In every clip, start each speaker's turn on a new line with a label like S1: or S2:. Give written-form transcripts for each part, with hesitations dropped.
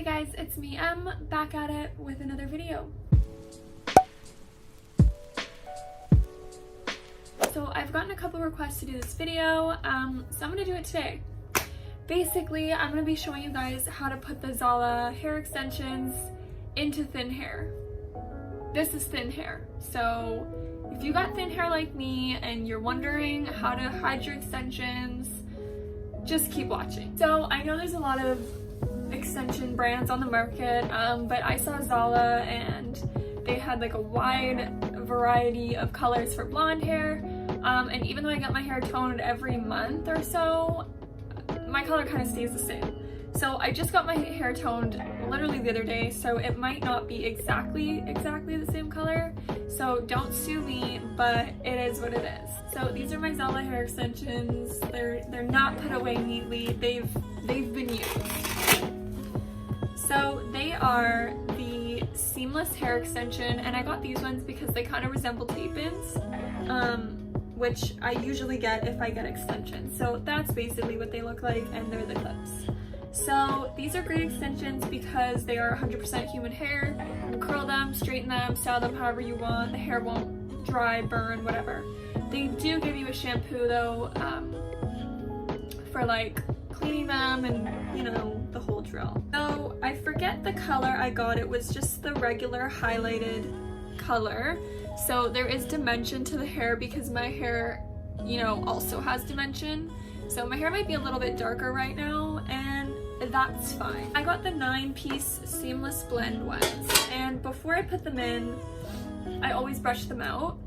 S1: Hey guys, it's me, Em, back at it with another video. So I've gotten a couple requests to do this video, so I'm gonna do it today. Basically, I'm gonna be showing you guys how to put the Zala hair extensions into thin hair. This is thin hair, so if you got thin hair like me and you're wondering how to hide your extensions, just keep watching. So I know there's a lot of extension brands on the market, but I saw Zala and they had like a wide variety of colors for blonde hair, and even though I get my hair toned every month or so, my color kind of stays the same. So I just got my hair toned literally the other day, so it might not be exactly the same color, so don't sue me, but it is what it is. So these are my Zala hair extensions. They're not put away neatly. They've been used. So they are the seamless hair extension, and I got these ones because they kind of resemble tape-ins, which I usually get if I get extensions. So that's basically what they look like, and they're the clips. So these are great extensions because they are 100% human hair. You can curl them, straighten them, style them however you want. The hair won't dry, burn, whatever. They do give you a shampoo though, for like cleaning them and, you know, the whole drill. So I forget the color I got. It was just the regular highlighted color. So there is dimension to the hair because my hair, you know, also has dimension. So my hair might be a little bit darker right now, and that's fine. I got the 9-piece seamless blend ones, and before I put them in, I always brush them out,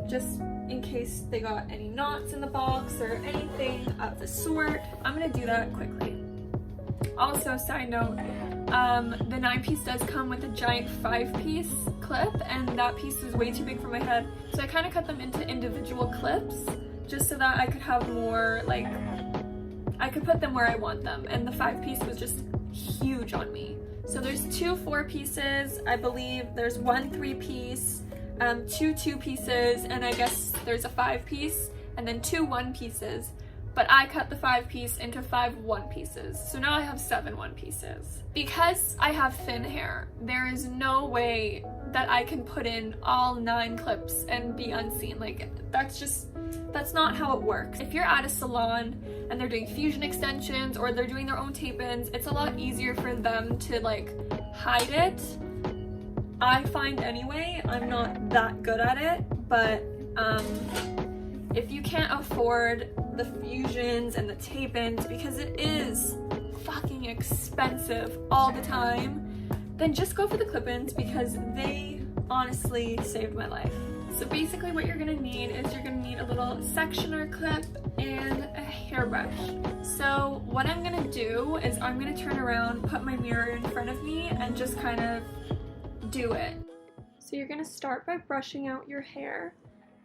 S1: just in case they got any knots in the box or anything of the sort. I'm gonna do that quickly. Also, side note, the 9-piece does come with a giant 5-piece clip, and that piece is way too big for my head, so I kind of cut them into individual clips just so that I could have more, like, I could put them where I want them, and the 5-piece was just huge on me. So there's 2 4-pieces, I believe there's 1 3-piece, 2 2-pieces, and I guess there's a 5-piece, and then 2 1-pieces. But I cut the 5-piece into 5 1-pieces, so now I have 7 1-pieces. Because I have thin hair, there is no way that I can put in all 9 clips and be unseen. Like, that's not how it works. If you're at a salon and they're doing fusion extensions or they're doing their own tape-ins, it's a lot easier for them to like hide it. I find anyway, I'm not that good at it, but if you can't afford the fusions and the tape-ins because it is fucking expensive all the time, then just go for the clip-ins because they honestly saved my life. So basically what you're gonna need is you're gonna need a little sectioner clip and a hairbrush. So what I'm gonna do is I'm gonna turn around, put my mirror in front of me, and just kind of do it. So you're gonna start by brushing out your hair.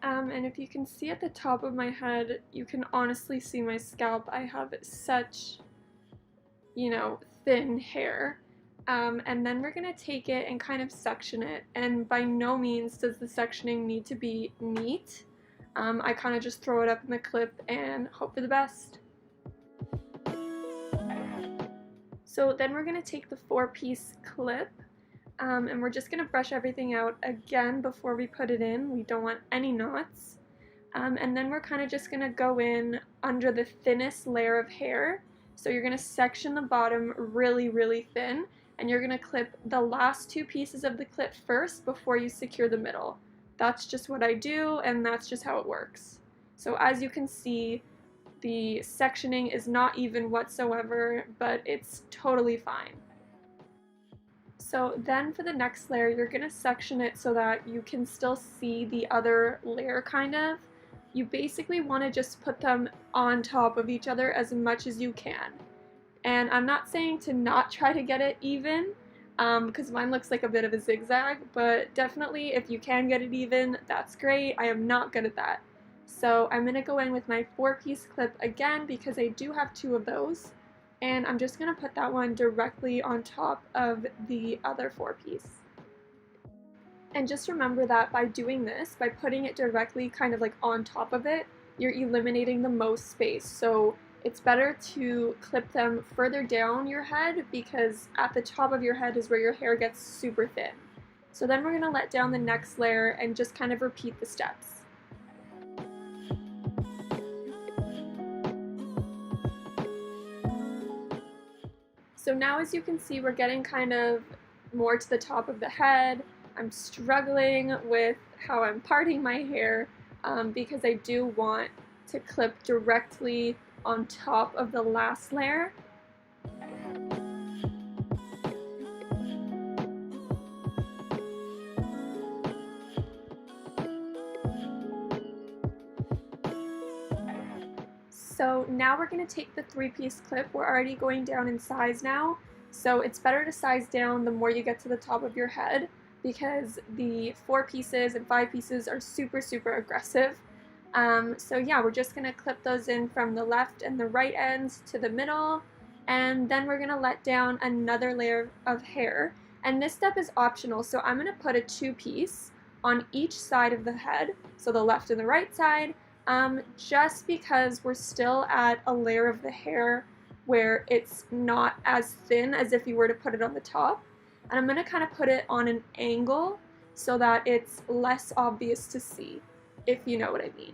S1: And if you can see at the top of my head, you can honestly see my scalp. I have such, you know, thin hair. And then we're gonna take it and kind of section it, and by no means does the sectioning need to be neat. I kind of just throw it up in the clip and hope for the best. So then we're gonna take the 4-piece clip, and we're just gonna brush everything out again before we put it in. We don't want any knots. And then we're kind of just gonna go in under the thinnest layer of hair. So you're gonna section the bottom really, really thin, and you're gonna clip the last 2 pieces of the clip first before you secure the middle. That's just what I do, and that's just how it works. So as you can see, the sectioning is not even whatsoever, but it's totally fine. So then for the next layer, you're gonna section it so that you can still see the other layer kind of. You basically wanna just put them on top of each other as much as you can. And I'm not saying to not try to get it even, because mine looks like a bit of a zigzag, but definitely if you can get it even, that's great. I am not good at that. So I'm going to go in with my 4-piece clip again because I do have 2 of those, and I'm just going to put that one directly on top of the other 4-piece. And just remember that by doing this, by putting it directly kind of like on top of it, you're eliminating the most space. So it's better to clip them further down your head because at the top of your head is where your hair gets super thin. So then we're going to let down the next layer and just kind of repeat the steps. So now as you can see, we're getting kind of more to the top of the head. I'm struggling with how I'm parting my hair because I do want to clip directly on top of the last layer. So now we're going to take the 3-piece clip. We're already going down in size now, so it's better to size down the more you get to the top of your head because the 4 pieces and 5 pieces are super aggressive. So yeah, we're just going to clip those in from the left and the right ends to the middle, and then we're going to let down another layer of hair. And this step is optional, so I'm going to put a 2-piece on each side of the head, so the left and the right side, just because we're still at a layer of the hair where it's not as thin as if you were to put it on the top. And I'm going to kind of put it on an angle so that it's less obvious to see, if you know what I mean.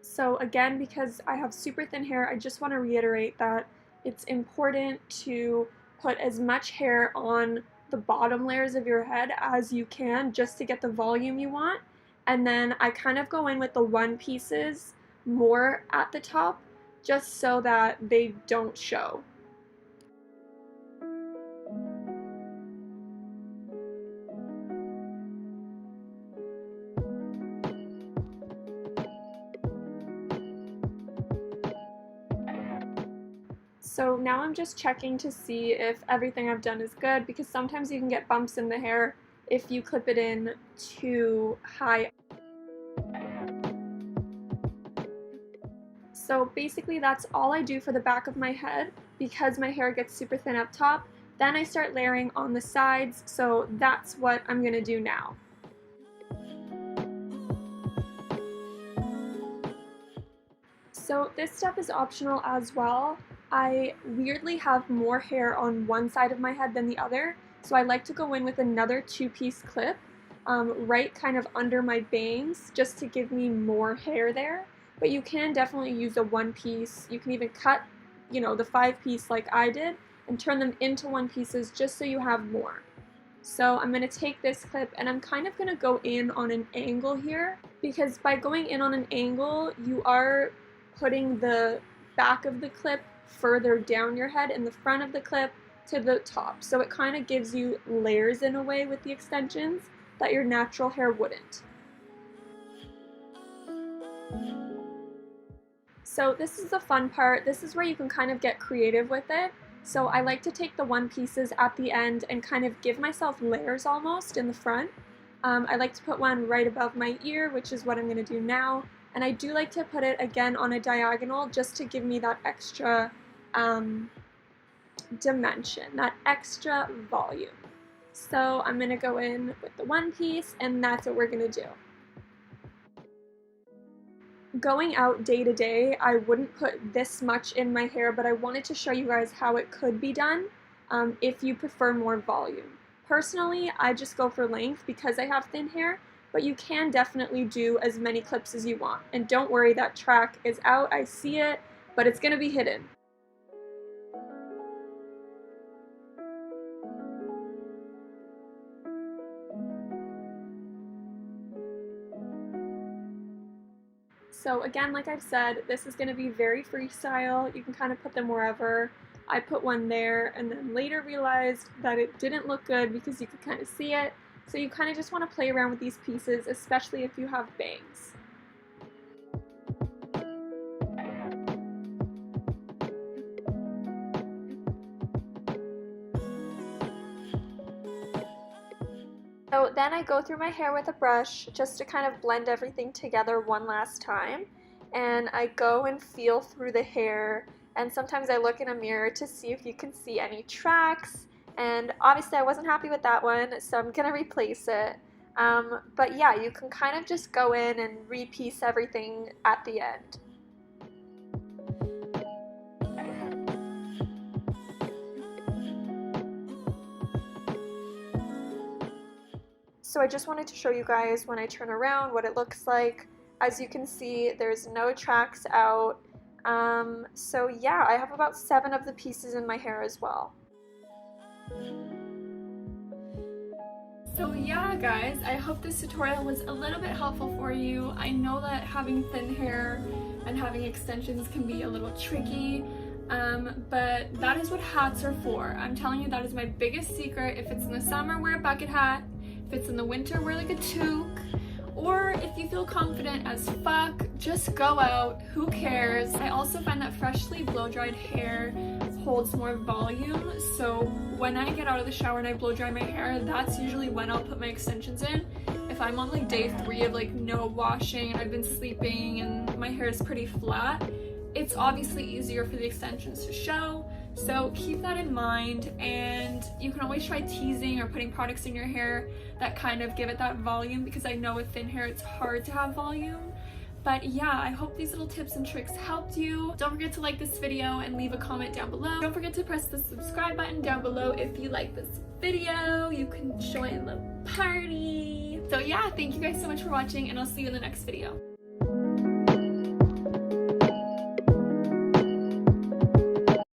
S1: So again, because I have super thin hair, I just want to reiterate that it's important to put as much hair on the bottom layers of your head as you can just to get the volume you want. And then I kind of go in with the 1 pieces more at the top just so that they don't show. So now I'm just checking to see if everything I've done is good, because sometimes you can get bumps in the hair if you clip it in too high. So basically that's all I do for the back of my head because my hair gets super thin up top. Then I start layering on the sides, so that's what I'm going to do now. So this step is optional as well. I weirdly have more hair on one side of my head than the other, so I like to go in with another 2-piece clip right kind of under my bangs just to give me more hair there. But you can definitely use a 1-piece. You can even cut, the 5-piece like I did and turn them into 1-pieces just so you have more. So I'm going to take this clip and I'm kind of going to go in on an angle here, because by going in on an angle, you are putting the back of the clip further down your head and the front of the clip to the top. So it kind of gives you layers in a way with the extensions that your natural hair wouldn't. So this is the fun part. This is where you can kind of get creative with it. So I like to take the 1-pieces at the end and kind of give myself layers almost in the front. I like to put one right above my ear, which is what I'm going to do now. And I do like to put it again on a diagonal just to give me that extra dimension, that extra volume. So I'm going to go in with the 1-piece, and that's what we're going to do. Going out day to day, I wouldn't put this much in my hair, but I wanted to show you guys how it could be done if you prefer more volume. Personally, I just go for length because I have thin hair, but you can definitely do as many clips as you want. And don't worry, that track is out, I see it, but it's going to be hidden. So again, like I've said, this is going to be very freestyle. You can kind of put them wherever. I put one there and then later realized that it didn't look good because you could kind of see it. So you kind of just want to play around with these pieces, especially if you have bangs. So then I go through my hair with a brush just to kind of blend everything together one last time. And I go and feel through the hair, and sometimes I look in a mirror to see if you can see any tracks,
S2: and obviously I wasn't happy with that one, so I'm gonna replace it. But yeah, you can kind of just go in and repiece everything at the end. So I just wanted to show you guys when I turn around what it looks like. As you can see, there's no tracks out. So yeah, I have about 7 of the pieces in my hair as well.
S1: So yeah guys, I hope this tutorial was a little bit helpful for you. I know that having thin hair and having extensions can be a little tricky, but that is what hats are for. I'm telling you, that is my biggest secret. If it's in the summer, wear a bucket hat. If it's in the winter, wear like a toque. Or if you feel confident as fuck, just go out, who cares? I also find that freshly blow-dried hair holds more volume, so when I get out of the shower and I blow dry my hair, that's usually when I'll put my extensions in. If I'm on like day 3 of like no washing and I've been sleeping and my hair is pretty flat, it's obviously easier for the extensions to show. So keep that in mind, and you can always try teasing or putting products in your hair that kind of give it that volume, because I know with thin hair it's hard to have volume. But yeah, I hope these little tips and tricks helped you. Don't forget to like this video and leave a comment down below. Don't forget to press the subscribe button down below if you like this video. You can join the party. So yeah, thank you guys so much for watching, and I'll see you in the next video.